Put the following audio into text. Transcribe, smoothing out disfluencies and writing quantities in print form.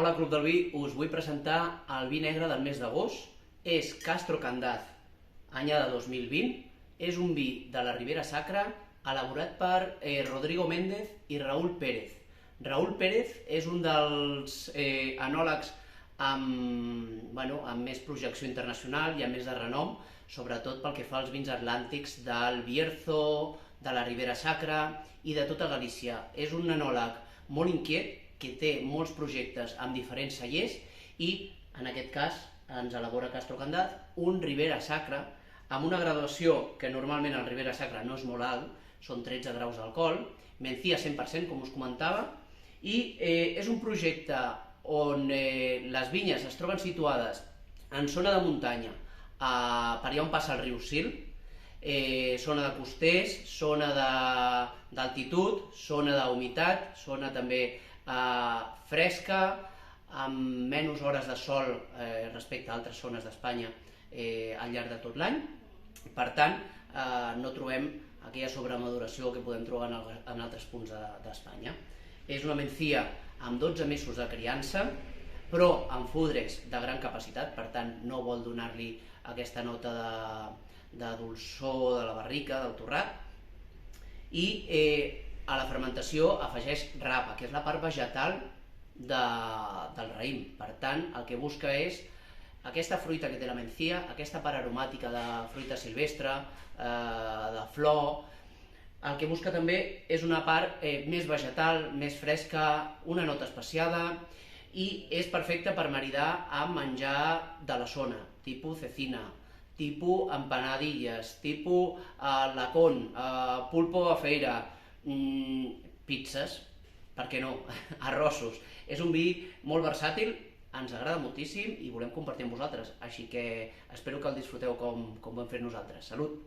Hola, Club del Vi, us vull presentar el vi negre del mes d'agost. És Castro Candaz, anyada 2020. És un vi de la Ribera Sacra elaborat per Rodrigo Méndez i Raúl Pérez. Raúl Pérez és un dels enòlegs amb més projecció internacional i amb més de renom, sobretot pel que fa als vins atlàntics del Bierzo, de la Ribera Sacra i de tota Galícia. És un enòleg molt inquiet, que té molts projectes amb diferents cellers i, en aquest cas, ens elabora Castro Candaz, un Ribera Sacra, amb una graduació que normalment al Ribera Sacra no és molt alt, són 13 graus d'alcohol, mencía 100%, com us comentava, i és un projecte on les vinyes es troben situades en zona de muntanya, per allà on passa el riu Sil, zona de costers, zona d'altitud, zona d'humitat, zona també fresca, amb menys hores de sol respecte a altres zones d'Espanya al llarg de tot l'any. Per tant, no trobem aquella sobremaduració que podem trobar en altres punts d'Espanya. És una mencía amb 12 mesos de criança, però amb fudres de gran capacitat, per tant no vol donar-li aquesta nota de dolçor de la barrica, del torrat, i a la fermentació afegeix rapa, que és la part vegetal del raïm. Per tant, el que busca és aquesta fruita que té la mencía, aquesta part aromàtica de fruita silvestre, de flor. El que busca també és una part més vegetal, més fresca, una nota especiada, i és perfecte per maridar amb menjar de la zona, tipus cecina, tipus empanadilles, tipus lacón, pulpo a feira, pizzas, per què no, arrossos. És un vi molt versàtil, ens agrada moltíssim i volem compartir amb vosaltres, així que espero que el disfruteu com ho hem fet nosaltres. Salut!